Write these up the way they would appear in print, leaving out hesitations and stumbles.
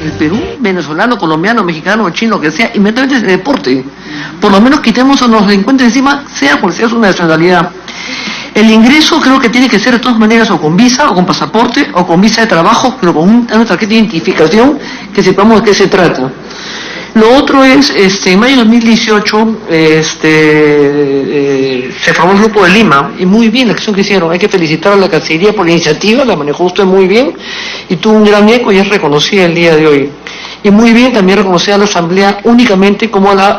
el Perú, venezolano, colombiano, mexicano, chino, que sea, inmediatamente de deporte. Por lo menos quitemos a los delincuentes encima, sea cual sea su nacionalidad. El ingreso creo que tiene que ser de todas maneras o con visa, o con pasaporte, o con visa de trabajo, pero con una tarjeta de identificación que sepamos de qué se trata. Lo otro es, en mayo de 2018, se formó el Grupo de Lima, y muy bien la acción que hicieron. Hay que felicitar a la Cancillería por la iniciativa, la manejó usted muy bien, y tuvo un gran eco y es reconocida el día de hoy. Y muy bien también reconocida a la Asamblea únicamente como la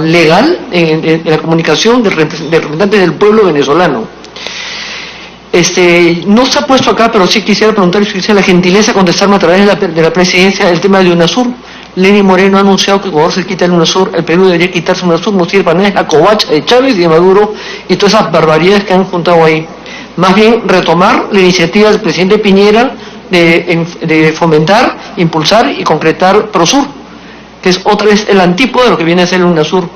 legal en la comunicación de representantes del pueblo venezolano. No está puesto acá, pero sí quisiera preguntar si quisiera la gentileza de contestarme a través de la presidencia el tema de UNASUR. Lenín Moreno ha anunciado que Ecuador se quita el UNASUR, el Perú debería quitarse el UNASUR, no sirve para nada, es la covacha de Chávez y de Maduro y todas esas barbaridades que han juntado ahí. Más bien retomar la iniciativa del presidente Piñera de fomentar, impulsar y concretar Prosur, que es otra vez el antípodo de lo que viene a ser el UNASUR.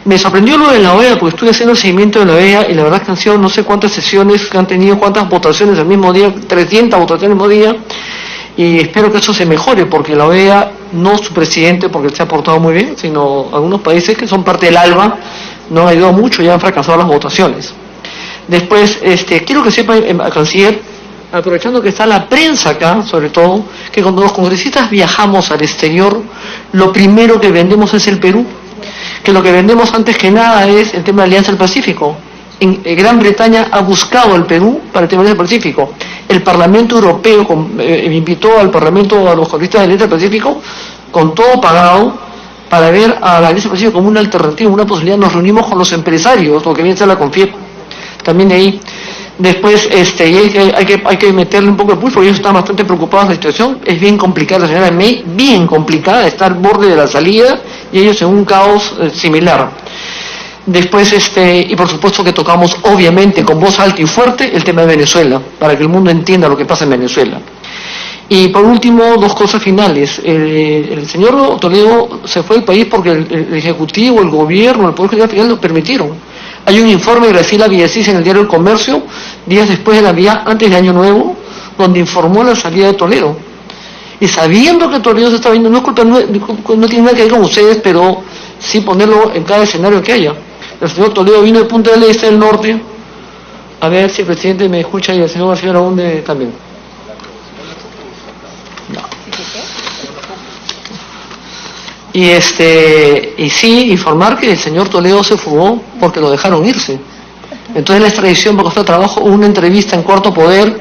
Me sorprendió lo de la OEA, porque estuve haciendo el seguimiento de la OEA y la verdad que han sido no sé cuántas sesiones que han tenido, cuántas votaciones al mismo día, 300 votaciones al mismo día, y espero que eso se mejore, porque la OEA, no su presidente, porque se ha portado muy bien, sino algunos países que son parte del ALBA, no han ayudado mucho y han fracasado las votaciones. Después, quiero que sepa, canciller, aprovechando que está la prensa acá, sobre todo, que cuando los congresistas viajamos al exterior, lo primero que vendemos es el Perú, que lo que vendemos antes que nada es el tema de Alianza del Pacífico. Gran Bretaña ha buscado al Perú para el tema del Pacífico. El Parlamento Europeo invitó al Parlamento, a los congresistas de la Alianza del Pacífico, con todo pagado, para ver a la Alianza del Pacífico como una alternativa, una posibilidad. Nos reunimos con los empresarios, lo que viene a ser la CONFIEP, también de ahí. Después hay que meterle un poco de pulso, porque ellos están bastante preocupados de la situación. Es bien complicada la señora May, bien complicada, está al borde de la salida y ellos en un caos similar. Después, y por supuesto que tocamos obviamente con voz alta y fuerte el tema de Venezuela, para que el mundo entienda lo que pasa en Venezuela. Y por último, dos cosas finales. El señor Toledo se fue del país porque el Ejecutivo, el Gobierno, el Poder Judicial lo permitieron. Hay un informe de Graciela Villasís en el diario El Comercio, días después de Navidad, antes de Año Nuevo, donde informó la salida de Toledo. Y sabiendo que Toledo se está viendo, no tiene nada que ver con ustedes, pero sí ponerlo en cada escenario que haya. El señor Toledo vino de Punta del Este, del norte, a ver si el presidente me escucha y el señor García Aragón también. No. Y sí, informar que el señor Toledo se fugó porque lo dejaron irse. Entonces la extradición va a costar trabajo. Hubo una entrevista en Cuarto Poder,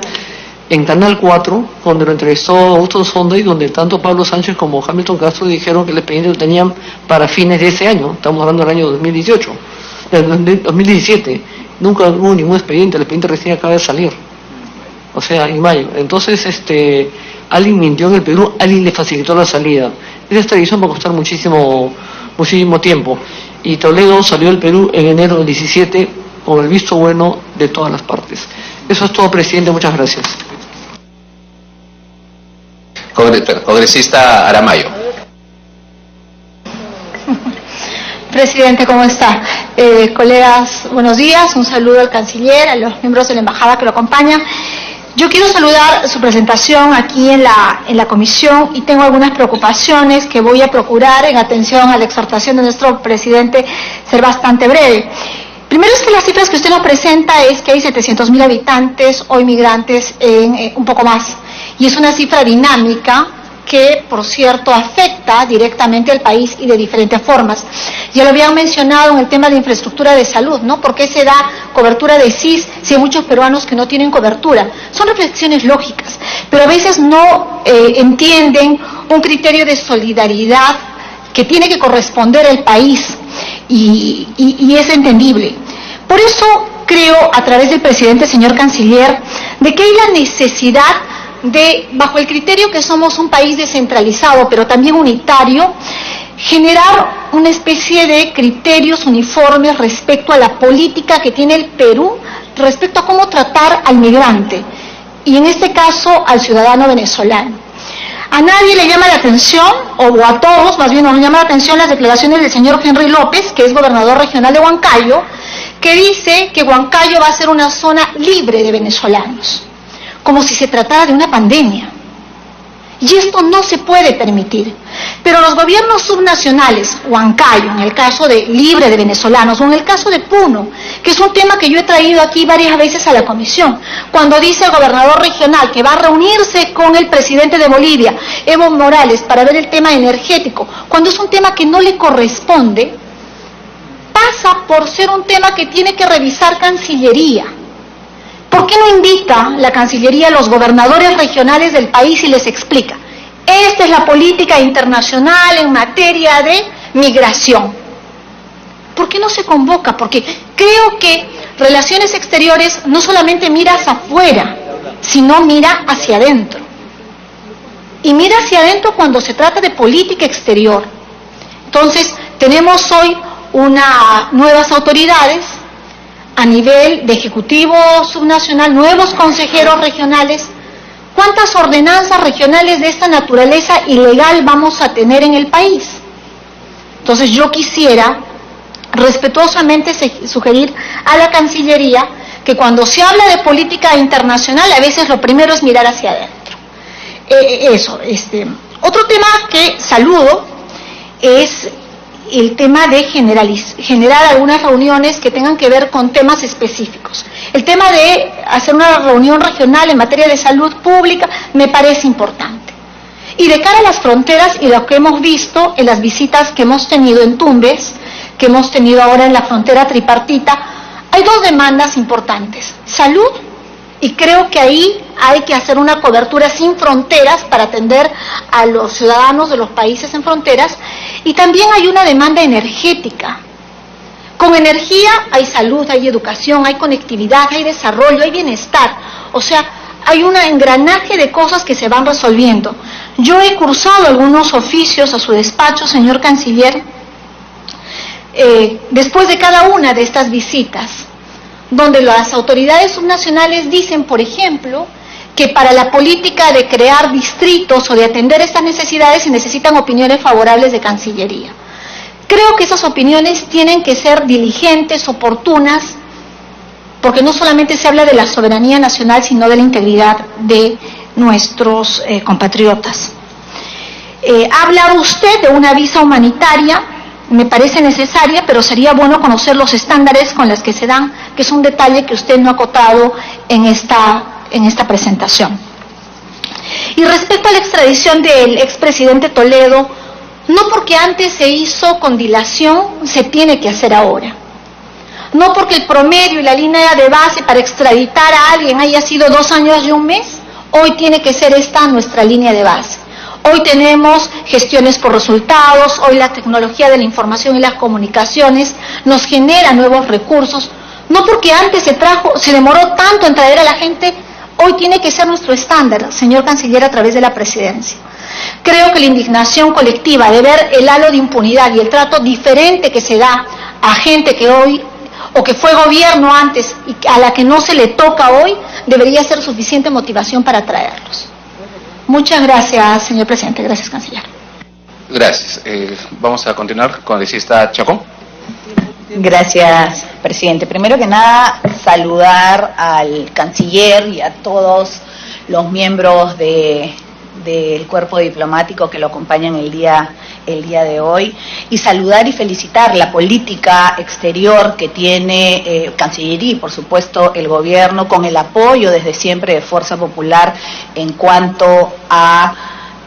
en Canal 4, donde lo entrevistó Augusto Sonda y donde tanto Pablo Sánchez como Hamilton Castro dijeron que el expediente lo tenían para fines de ese año. Estamos hablando del año 2018, del 2017. Nunca hubo ningún expediente, el expediente recién acaba de salir. O sea, en mayo. Entonces, alguien mintió en el Perú, alguien le facilitó la salida. Esa extradición va a costar muchísimo tiempo. Y Toledo salió del Perú en enero del 17 con el visto bueno de todas las partes. Eso es todo, presidente. Muchas gracias. Congresista Aramayo. Presidente, ¿cómo está? Colegas, buenos días. Un saludo al canciller, a los miembros de la embajada que lo acompañan. Yo quiero saludar su presentación aquí en la comisión y tengo algunas preocupaciones que voy a procurar, en atención a la exhortación de nuestro presidente, ser bastante breve. Primero es que las cifras que usted nos presenta es que hay 700.000 habitantes o inmigrantes en un poco más. Y es una cifra dinámica que, por cierto, afecta directamente al país y de diferentes formas. Ya lo habían mencionado en el tema de infraestructura de salud, ¿no? ¿Por qué se da cobertura de SIS si hay muchos peruanos que no tienen cobertura? Son reflexiones lógicas, pero a veces no entienden un criterio de solidaridad que tiene que corresponder al país y es entendible. Por eso creo, a través del presidente, señor canciller, de que hay la necesidad de, bajo el criterio que somos un país descentralizado, pero también unitario, generar una especie de criterios uniformes respecto a la política que tiene el Perú, respecto a cómo tratar al migrante, y en este caso al ciudadano venezolano. A nadie le llama la atención, o a todos más bien nos llama la atención las declaraciones del señor Henry López, que es gobernador regional de Huancayo, que dice que Huancayo va a ser una zona libre de venezolanos, como si se tratara de una pandemia. Y esto no se puede permitir. Pero los gobiernos subnacionales, Huancayo, en el caso de Libre de Venezolanos, o en el caso de Puno, que es un tema que yo he traído aquí varias veces a la comisión, cuando dice el gobernador regional que va a reunirse con el presidente de Bolivia, Evo Morales, para ver el tema energético, cuando es un tema que no le corresponde, pasa por ser un tema que tiene que revisar Cancillería. ¿Por qué no invita la Cancillería a los gobernadores regionales del país y les explica? Esta es la política internacional en materia de migración. ¿Por qué no se convoca? Porque creo que Relaciones Exteriores no solamente mira hacia afuera, sino mira hacia adentro. Y mira hacia adentro cuando se trata de política exterior. Entonces, tenemos hoy nuevas autoridades a nivel de Ejecutivo Subnacional, nuevos consejeros regionales. ¿Cuántas ordenanzas regionales de esta naturaleza ilegal vamos a tener en el país? Entonces yo quisiera respetuosamente sugerir a la Cancillería que cuando se habla de política internacional a veces lo primero es mirar hacia adentro. Otro tema que saludo es el tema de generar algunas reuniones que tengan que ver con temas específicos. El tema de hacer una reunión regional en materia de salud pública me parece importante. Y de cara a las fronteras y lo que hemos visto en las visitas que hemos tenido en Tumbes, que hemos tenido ahora en la frontera tripartita, hay dos demandas importantes: salud, y creo que ahí hay que hacer una cobertura sin fronteras para atender a los ciudadanos de los países en fronteras, y también hay una demanda energética. Con energía hay salud, hay educación, hay conectividad, hay desarrollo, hay bienestar. O sea, hay un engranaje de cosas que se van resolviendo. Yo he cursado algunos oficios a su despacho, señor Canciller, después de cada una de estas visitas, donde las autoridades subnacionales dicen, por ejemplo, que para la política de crear distritos o de atender estas necesidades se necesitan opiniones favorables de Cancillería. Creo que esas opiniones tienen que ser diligentes, oportunas, porque no solamente se habla de la soberanía nacional, sino de la integridad de nuestros compatriotas. Habla usted de una visa humanitaria, me parece necesaria, pero sería bueno conocer los estándares con los que se dan, que es un detalle que usted no ha acotado en esta presentación. Y respecto a la extradición del expresidente Toledo, no porque antes se hizo con dilación, se tiene que hacer ahora. No porque el promedio y la línea de base para extraditar a alguien haya sido 2 años y 1 mes, hoy tiene que ser esta nuestra línea de base. Hoy tenemos gestiones por resultados, hoy la tecnología de la información y las comunicaciones nos genera nuevos recursos. No porque antes se demoró tanto en traer a la gente, hoy tiene que ser nuestro estándar, señor Canciller, a través de la Presidencia. Creo que la indignación colectiva de ver el halo de impunidad y el trato diferente que se da a gente que hoy, o que fue gobierno antes y a la que no se le toca hoy, debería ser suficiente motivación para traerlos. Muchas gracias, señor presidente. Gracias, canciller. Gracias. Vamos a continuar con la congresista Chacón. Gracias, presidente. Primero que nada, saludar al canciller y a todos los miembros del cuerpo diplomático que lo acompañan el día de hoy, y saludar y felicitar la política exterior que tiene Cancillería y por supuesto el gobierno, con el apoyo desde siempre de Fuerza Popular en cuanto a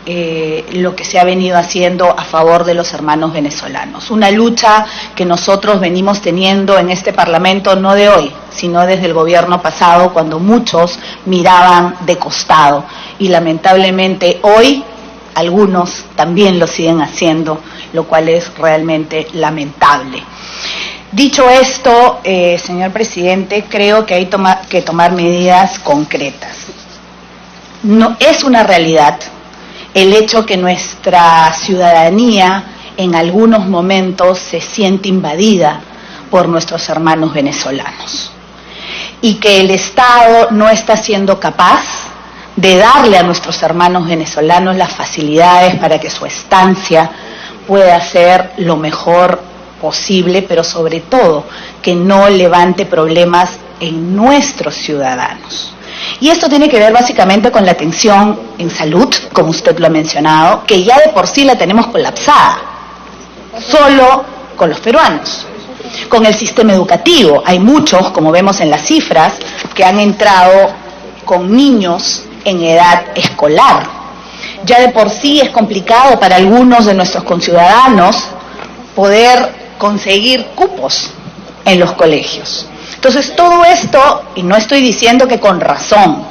lo que se ha venido haciendo a favor de los hermanos venezolanos. Una lucha que nosotros venimos teniendo en este Parlamento no de hoy, sino desde el gobierno pasado, cuando muchos miraban de costado, y lamentablemente hoy algunos también lo siguen haciendo, lo cual es realmente lamentable. Dicho esto, señor presidente, creo que hay que tomar medidas concretas. No es una realidad el hecho que nuestra ciudadanía en algunos momentos se siente invadida por nuestros hermanos venezolanos, y que el Estado no está siendo capaz de darle a nuestros hermanos venezolanos las facilidades para que su estancia pueda ser lo mejor posible, pero sobre todo que no levante problemas en nuestros ciudadanos. Y esto tiene que ver básicamente con la atención en salud, como usted lo ha mencionado, que ya de por sí la tenemos colapsada, solo con los peruanos. Con el sistema educativo, hay muchos, como vemos en las cifras, que han entrado con niños en edad escolar. Ya de por sí es complicado para algunos de nuestros conciudadanos poder conseguir cupos en los colegios. Entonces todo esto, y no estoy diciendo que con razón,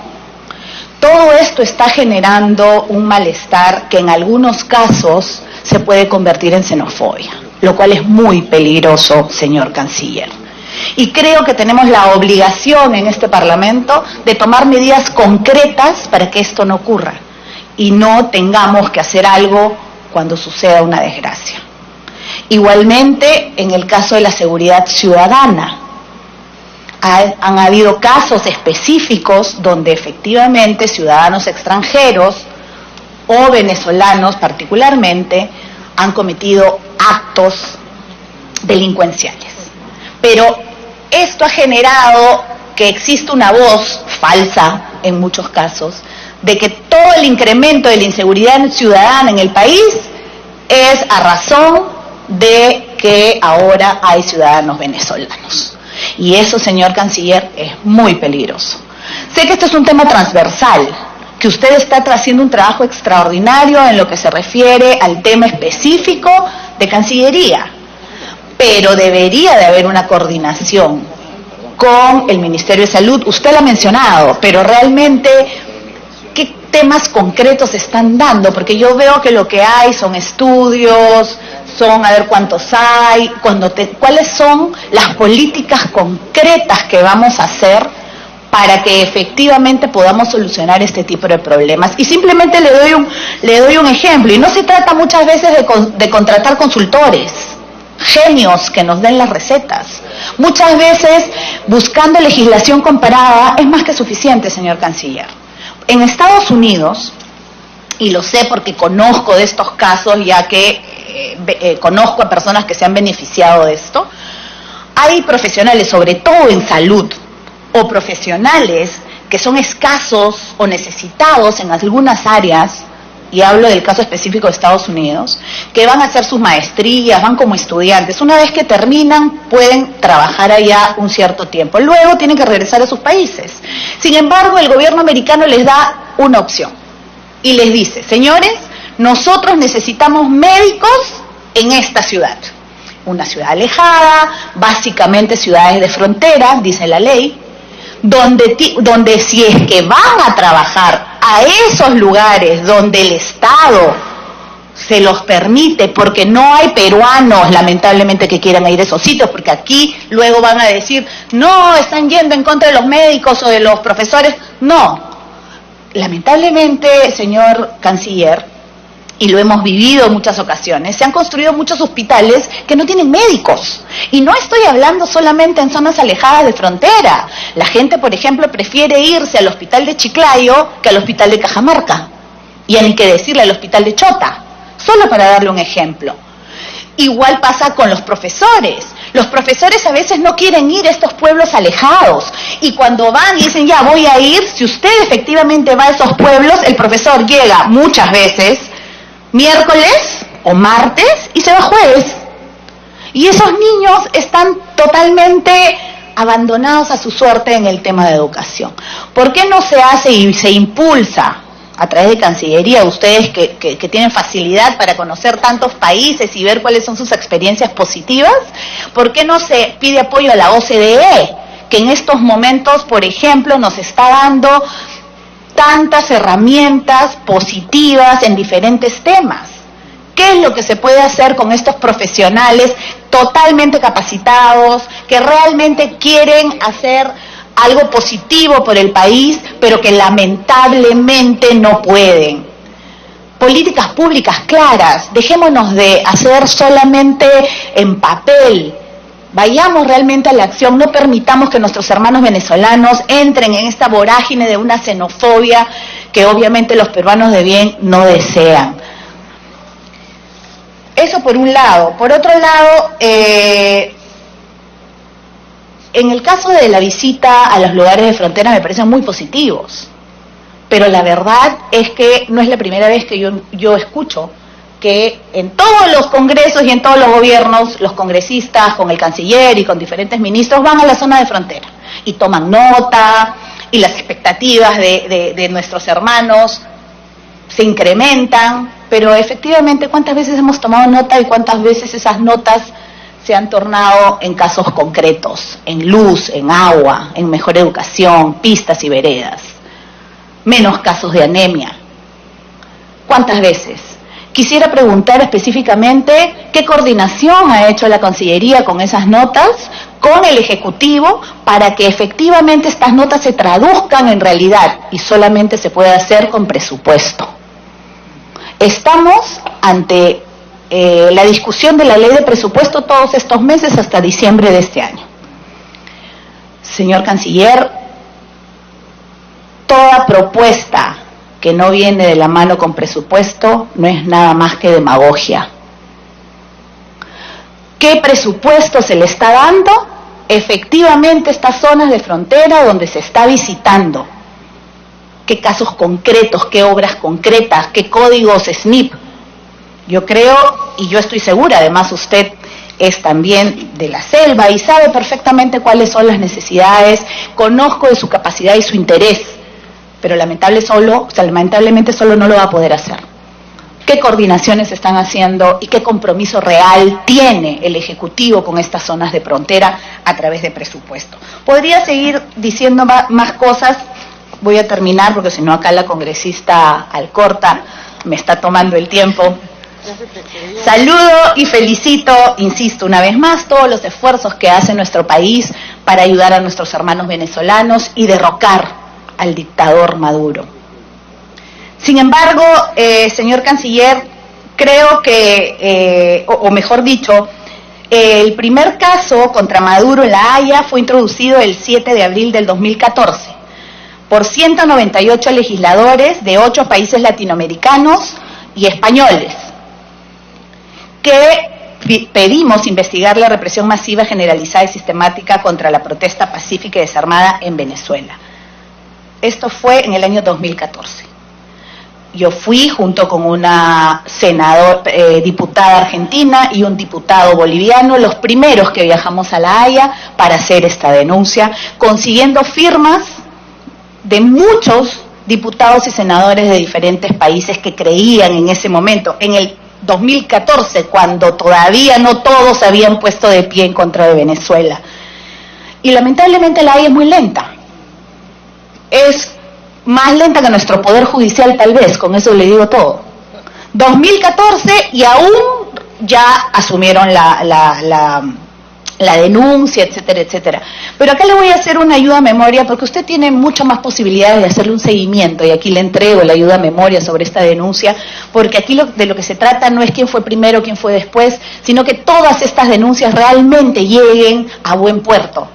todo esto está generando un malestar que en algunos casos se puede convertir en xenofobia, lo cual es muy peligroso, señor canciller. Y creo que tenemos la obligación en este Parlamento de tomar medidas concretas para que esto no ocurra y no tengamos que hacer algo cuando suceda una desgracia. Igualmente, en el caso de la seguridad ciudadana, han habido casos específicos donde efectivamente ciudadanos extranjeros o venezolanos particularmente han cometido actos delincuenciales. Pero esto ha generado que existe una voz falsa en muchos casos de que todo el incremento de la inseguridad ciudadana en el país es a razón de que ahora hay ciudadanos venezolanos. Y eso, señor canciller, es muy peligroso. Sé que esto es un tema transversal, que usted está haciendo un trabajo extraordinario en lo que se refiere al tema específico de Cancillería, pero debería de haber una coordinación con el Ministerio de Salud. Usted lo ha mencionado, pero realmente, ¿qué temas concretos se están dando? Porque yo veo que lo que hay son estudios, son a ver cuántos hay, cuáles son las políticas concretas que vamos a hacer para que efectivamente podamos solucionar este tipo de problemas. Y simplemente le doy un ejemplo, y no se trata muchas veces de contratar consultores, genios que nos den las recetas. Muchas veces buscando legislación comparada es más que suficiente, señor canciller. En Estados Unidos, y lo sé porque conozco de estos casos, ya que conozco a personas que se han beneficiado de esto, hay profesionales, sobre todo en salud, o profesionales que son escasos o necesitados en algunas áreas, y hablo del caso específico de Estados Unidos, que van a hacer sus maestrías, van como estudiantes. Una vez que terminan, pueden trabajar allá un cierto tiempo. Luego tienen que regresar a sus países. Sin embargo, el gobierno americano les da una opción y les dice: señores, nosotros necesitamos médicos en esta ciudad. Una ciudad alejada, básicamente ciudades de frontera, dice la ley, donde si es que van a trabajar a esos lugares donde el Estado se los permite, porque no hay peruanos lamentablemente que quieran ir a esos sitios, porque aquí luego van a decir: no, están yendo en contra de los médicos o de los profesores. No, lamentablemente, señor canciller, y lo hemos vivido en muchas ocasiones, se han construido muchos hospitales que no tienen médicos. Y no estoy hablando solamente en zonas alejadas de frontera. La gente, por ejemplo, prefiere irse al hospital de Chiclayo que al hospital de Cajamarca. Y ni que decirle al hospital de Chota, solo para darle un ejemplo. Igual pasa con los profesores. Los profesores a veces no quieren ir a estos pueblos alejados. Y cuando van y dicen: ya voy a ir, si usted efectivamente va a esos pueblos, el profesor llega muchas veces miércoles o martes y se va jueves. Y esos niños están totalmente abandonados a su suerte en el tema de educación. ¿Por qué no se hace y se impulsa a través de Cancillería, ustedes que tienen facilidad para conocer tantos países y ver cuáles son sus experiencias positivas? ¿Por qué no se pide apoyo a la OCDE, que en estos momentos, por ejemplo, nos está dando tantas herramientas positivas en diferentes temas? ¿Qué es lo que se puede hacer con estos profesionales totalmente capacitados, que realmente quieren hacer algo positivo por el país, pero que lamentablemente no pueden? Políticas públicas claras, dejémonos de hacer solamente en papel. Vayamos realmente a la acción, no permitamos que nuestros hermanos venezolanos entren en esta vorágine de una xenofobia que obviamente los peruanos de bien no desean. Eso por un lado. Por otro lado, en el caso de la visita a los lugares de frontera me parecen muy positivos, pero la verdad es que no es la primera vez que yo escucho que en todos los congresos y en todos los gobiernos, los congresistas con el canciller y con diferentes ministros van a la zona de frontera y toman nota, y las expectativas de nuestros hermanos se incrementan, pero efectivamente ¿cuántas veces hemos tomado nota y cuántas veces esas notas se han tornado en casos concretos, en luz, en agua, en mejor educación, pistas y veredas? Menos casos de anemia. ¿Cuántas veces? Quisiera preguntar específicamente qué coordinación ha hecho la Cancillería con esas notas, con el Ejecutivo, para que efectivamente estas notas se traduzcan en realidad y solamente se puede hacer con presupuesto. Estamos ante la discusión de la ley de presupuesto todos estos meses hasta diciembre de este año. Señor Canciller, toda propuesta que no viene de la mano con presupuesto no es nada más que demagogia. ¿Qué presupuesto se le está dando? Efectivamente, estas zonas de frontera donde se está visitando. ¿Qué casos concretos, qué obras concretas, qué códigos SNIP? Yo creo, y yo estoy segura, además usted es también de la selva y sabe perfectamente cuáles son las necesidades, conozco de su capacidad y su interés, pero lamentablemente solo no lo va a poder hacer. ¿Qué coordinaciones están haciendo y qué compromiso real tiene el Ejecutivo con estas zonas de frontera a través de presupuesto? Podría seguir diciendo más cosas, voy a terminar porque si no acá la congresista Alcorta me está tomando el tiempo. Saludo y felicito, insisto una vez más, todos los esfuerzos que hace nuestro país para ayudar a nuestros hermanos venezolanos y derrocar al dictador Maduro. Sin embargo, señor Canciller, creo que, o mejor dicho, el primer caso contra Maduro en La Haya fue introducido el 7 de abril del 2014 por 198 legisladores de 8 países latinoamericanos y españoles, que pedimos investigar la represión masiva, generalizada y sistemática contra la protesta pacífica y desarmada en Venezuela. Esto fue en el año 2014. Yo fui junto con una diputada argentina y un diputado boliviano, los primeros que viajamos a La Haya para hacer esta denuncia, consiguiendo firmas de muchos diputados y senadores de diferentes países que creían en ese momento, en el 2014, cuando todavía no todos se habían puesto de pie en contra de Venezuela. Y lamentablemente La Haya es muy lenta. Es más lenta que nuestro Poder Judicial, tal vez, con eso le digo todo. 2014 y aún ya asumieron la denuncia, etcétera, etcétera. Pero acá le voy a hacer una ayuda a memoria porque usted tiene muchas más posibilidades de hacerle un seguimiento y aquí le entrego la ayuda a memoria sobre esta denuncia, porque aquí de lo que se trata no es quién fue primero, quién fue después, sino que todas estas denuncias realmente lleguen a buen puerto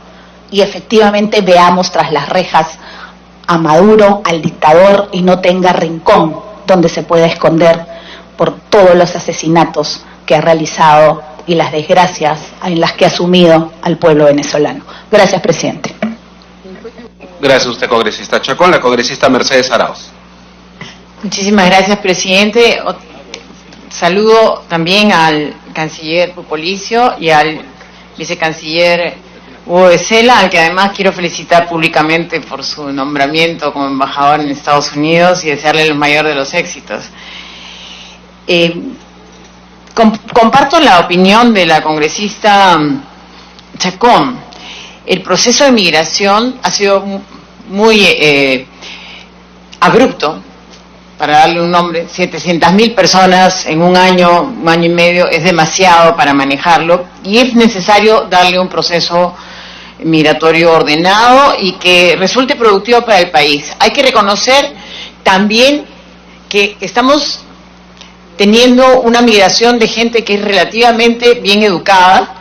y efectivamente veamos tras las rejas a Maduro, al dictador, y no tenga rincón donde se pueda esconder por todos los asesinatos que ha realizado y las desgracias en las que ha sumido al pueblo venezolano. Gracias, presidente. Gracias a usted, congresista Chacón. La congresista Mercedes Arauz. Muchísimas gracias, presidente. Saludo también al canciller Pupolicio y al vicecanciller Hugo Becela, al que además quiero felicitar públicamente por su nombramiento como embajador en Estados Unidos y desearle el mayor de los éxitos. Comparto la opinión de la congresista Chacón. El proceso de migración ha sido muy abrupto, para darle un nombre. 700.000 personas en un año y medio es demasiado para manejarlo y es necesario darle un proceso migratorio ordenado y que resulte productivo para el país. Hay que reconocer también que estamos teniendo una migración de gente que es relativamente bien educada,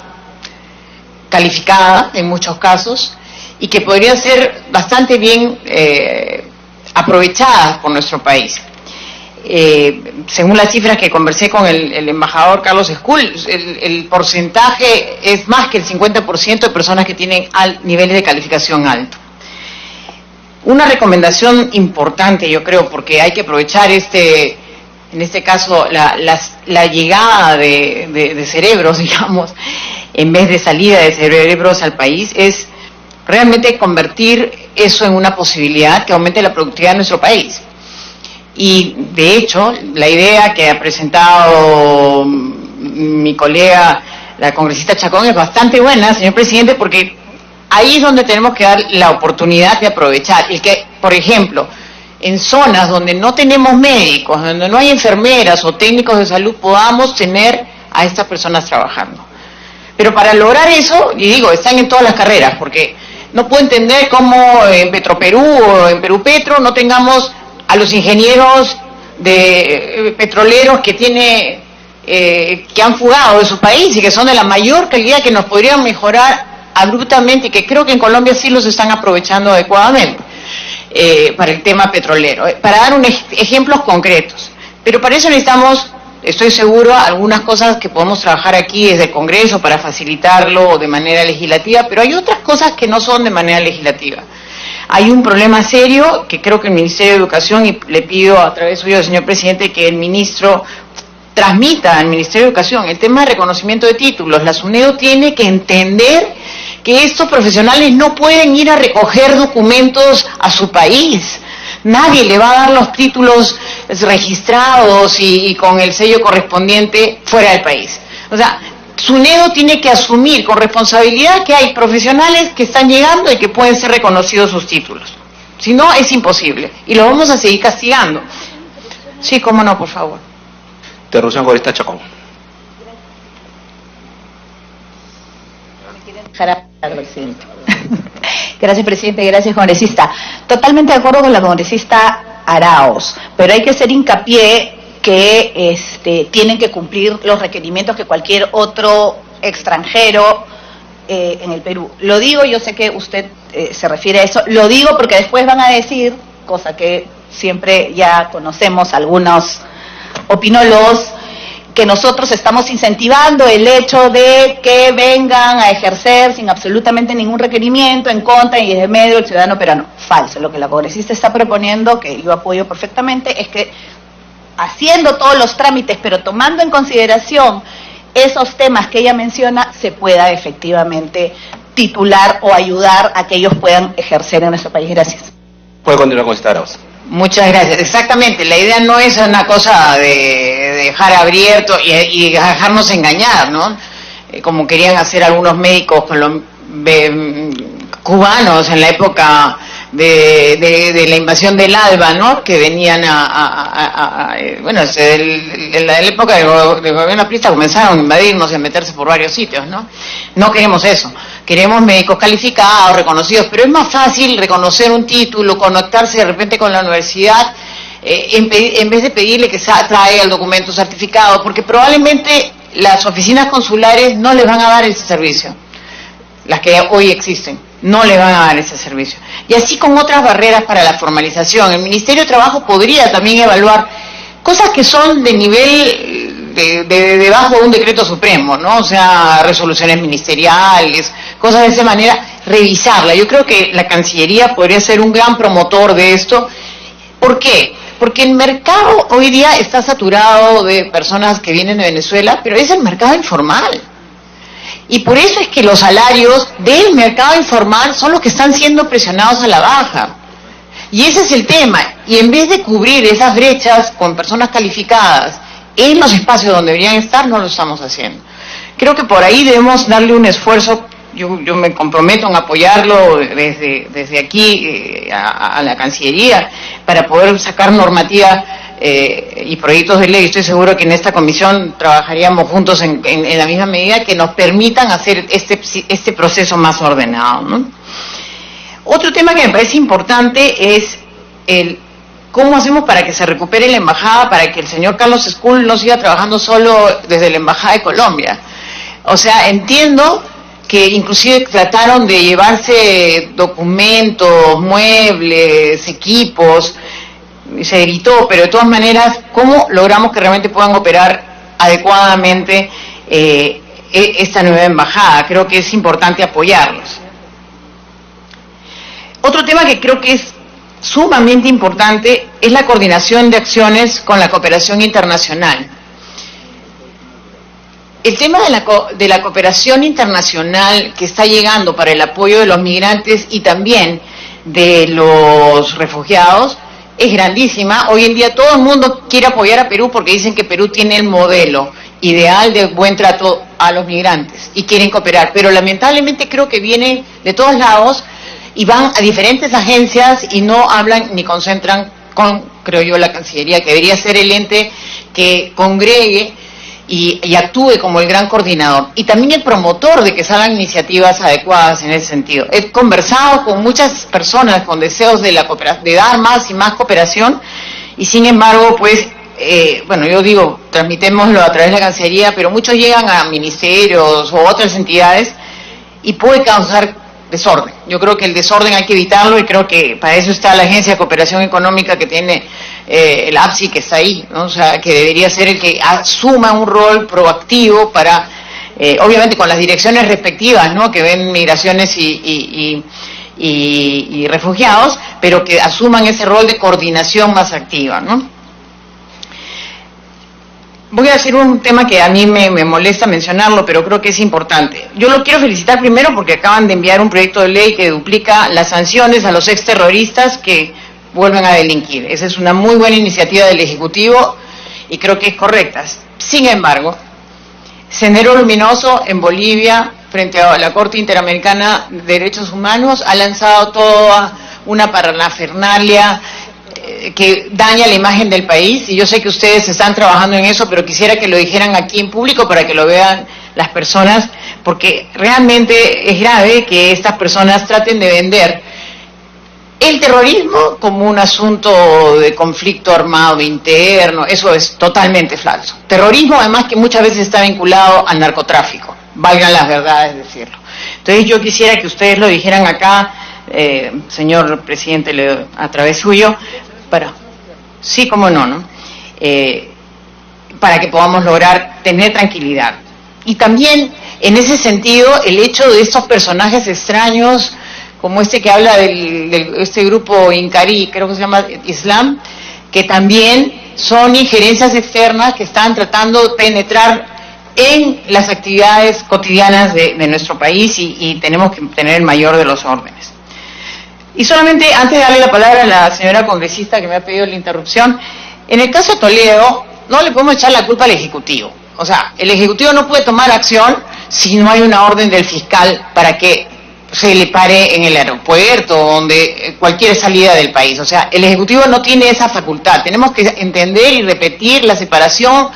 calificada en muchos casos, y que podrían ser bastante bien aprovechadas por nuestro país. según las cifras que conversé con el embajador Carlos Escul, el porcentaje es más que el 50% de personas que tienen niveles de calificación alto. Una recomendación importante, yo creo, porque hay que aprovechar en este caso, la llegada de cerebros, digamos, en vez de salida de cerebros al país, es realmente convertir eso en una posibilidad que aumente la productividad de nuestro país. Y, de hecho, la idea que ha presentado mi colega, la congresista Chacón, es bastante buena, señor presidente, porque ahí es donde tenemos que dar la oportunidad de aprovechar. El que, por ejemplo, en zonas donde no tenemos médicos, donde no hay enfermeras o técnicos de salud, podamos tener a estas personas trabajando. Pero para lograr eso, y digo, están en todas las carreras, porque no puedo entender cómo en Petroperú o en Perú Petro no tengamos a los ingenieros de petroleros que han fugado de su país y que son de la mayor calidad, que nos podrían mejorar abruptamente, y que creo que en Colombia sí los están aprovechando adecuadamente para el tema petrolero, para dar ejemplos concretos. Pero para eso necesitamos, estoy seguro, algunas cosas que podemos trabajar aquí desde el Congreso para facilitarlo de manera legislativa, pero hay otras cosas que no son de manera legislativa. Hay un problema serio que creo que el Ministerio de Educación, y le pido a través suyo, señor presidente, que el ministro transmita al Ministerio de Educación el tema de reconocimiento de títulos. La SUNEDU tiene que entender que estos profesionales no pueden ir a recoger documentos a su país. Nadie le va a dar los títulos registrados y con el sello correspondiente fuera del país. O sea, SUNEDU tiene que asumir con responsabilidad que hay profesionales que están llegando y que pueden ser reconocidos sus títulos. Si no, es imposible. Y lo vamos a seguir castigando. Sí, cómo no, por favor. Interrupción congresista Chacón. Presidente. Gracias, presidente. Gracias, congresista. Totalmente de acuerdo con la congresista Arauz, pero hay que hacer hincapié que tienen que cumplir los requerimientos que cualquier otro extranjero en el Perú. Lo digo, yo sé que usted se refiere a eso, lo digo porque después van a decir, cosa que siempre ya conocemos algunos opinólogos, que nosotros estamos incentivando el hecho de que vengan a ejercer sin absolutamente ningún requerimiento en contra y en medio del ciudadano peruano. Falso. Lo que la congresista está proponiendo, que yo apoyo perfectamente, es que haciendo todos los trámites, pero tomando en consideración esos temas que ella menciona, se pueda efectivamente titular o ayudar a que ellos puedan ejercer en nuestro país. Gracias. Puede continuar con esta Arauz. Muchas gracias. Exactamente, la idea no es una cosa de dejar abierto y dejarnos engañar, ¿no? Como querían hacer algunos médicos cubanos en la época de la invasión del ALBA, ¿no? Que venían bueno, en la época del gobierno aprista comenzaron a invadirnos y a meterse por varios sitios, ¿no? No queremos eso. Queremos médicos calificados, reconocidos, pero es más fácil reconocer un título, conectarse de repente con la universidad, en vez de pedirle que traiga el documento certificado, porque probablemente las oficinas consulares no les van a dar ese servicio, las que hoy existen, no les van a dar ese servicio. Y así con otras barreras para la formalización. El Ministerio de Trabajo podría también evaluar cosas que son de nivel debajo de un decreto supremo, ¿no? O sea, resoluciones ministeriales, cosas de esa manera, revisarla. Yo creo que la Cancillería podría ser un gran promotor de esto. ¿Por qué? Porque el mercado hoy día está saturado de personas que vienen de Venezuela, pero es el mercado informal. Y por eso es que los salarios del mercado informal son los que están siendo presionados a la baja. Y ese es el tema. Y en vez de cubrir esas brechas con personas calificadas en los espacios donde deberían estar, no lo estamos haciendo. Creo que por ahí debemos darle un esfuerzo. Yo me comprometo en apoyarlo desde aquí a la Cancillería para poder sacar normativa y proyectos de ley. Estoy seguro que en esta comisión trabajaríamos juntos en la misma medida que nos permitan hacer este proceso más ordenado, ¿no? Otro tema que me parece importante es ¿cómo hacemos para que se recupere la embajada, para que el señor Carlos Escul no siga trabajando solo desde la embajada de Colombia? O sea, entiendo que inclusive trataron de llevarse documentos, muebles, equipos. se evitó, pero de todas maneras, ¿cómo logramos que realmente puedan operar adecuadamente esta nueva embajada? Creo que es importante apoyarlos. Otro tema que creo que es sumamente importante es la coordinación de acciones con la cooperación internacional. El tema de la cooperación internacional que está llegando para el apoyo de los migrantes y también de los refugiados es grandísima. Hoy en día todo el mundo quiere apoyar a Perú porque dicen que Perú tiene el modelo ideal de buen trato a los migrantes y quieren cooperar, pero lamentablemente creo que vienen de todos lados y van a diferentes agencias y no hablan ni concentran con, creo yo, la Cancillería, que debería ser el ente que congregue y actúe como el gran coordinador y también el promotor de que salgan iniciativas adecuadas en ese sentido. He conversado con muchas personas con deseos de dar más y más cooperación y sin embargo, pues, bueno, yo digo, transmitémoslo a través de la Cancillería, pero muchos llegan a ministerios o otras entidades y puede causar desorden. Yo creo que el desorden hay que evitarlo y creo que para eso está la Agencia de Cooperación Económica que tiene el APSI, que está ahí, ¿no? O sea, que debería ser el que asuma un rol proactivo para, obviamente con las direcciones respectivas, ¿no? Que ven migraciones y refugiados, pero que asuman ese rol de coordinación más activa, ¿no? Voy a decir un tema que a mí me molesta mencionarlo, pero creo que es importante. Yo lo quiero felicitar primero porque acaban de enviar un proyecto de ley que duplica las sanciones a los exterroristas que vuelven a delinquir. Esa es una muy buena iniciativa del Ejecutivo y creo que es correcta. Sin embargo, Sendero Luminoso en Bolivia, frente a la Corte Interamericana de Derechos Humanos, ha lanzado toda una parafernalia que daña la imagen del país, y yo sé que ustedes están trabajando en eso, pero quisiera que lo dijeran aquí en público para que lo vean las personas, porque realmente es grave que estas personas traten de vender el terrorismo como un asunto de conflicto armado interno. Eso es totalmente falso. Terrorismo, además, que muchas veces está vinculado al narcotráfico, valgan las verdades decirlo. Entonces yo quisiera que ustedes lo dijeran acá, señor presidente, a través suyo, sí, cómo no, ¿no? Para que podamos lograr tener tranquilidad. Y también, en ese sentido, el hecho de estos personajes extraños, como este que habla de este grupo Incari, creo que se llama Islam, que también son injerencias externas que están tratando de penetrar en las actividades cotidianas de nuestro país y tenemos que tener el mayor de los órdenes. Y solamente, antes de darle la palabra a la señora congresista que me ha pedido la interrupción, en el caso de Toledo, no le podemos echar la culpa al Ejecutivo. O sea, el Ejecutivo no puede tomar acción si no hay una orden del fiscal para que se le pare en el aeropuerto, donde cualquier salida del país. O sea, el Ejecutivo no tiene esa facultad. Tenemos que entender y repetir la separación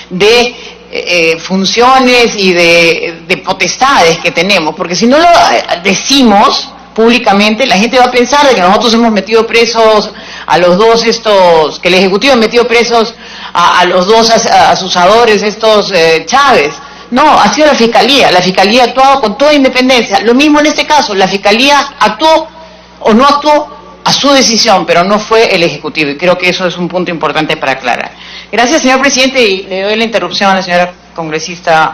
de funciones y de potestades que tenemos, porque si no lo decimos públicamente, la gente va a pensar de que nosotros hemos metido presos a los dos que el Ejecutivo ha metido presos a los dos acusadores, Chávez. No, ha sido la Fiscalía ha actuado con toda independencia. Lo mismo en este caso, la Fiscalía actuó o no actuó a su decisión, pero no fue el Ejecutivo, y creo que eso es un punto importante para aclarar. Gracias, señor presidente, y le doy la interrupción a la señora congresista.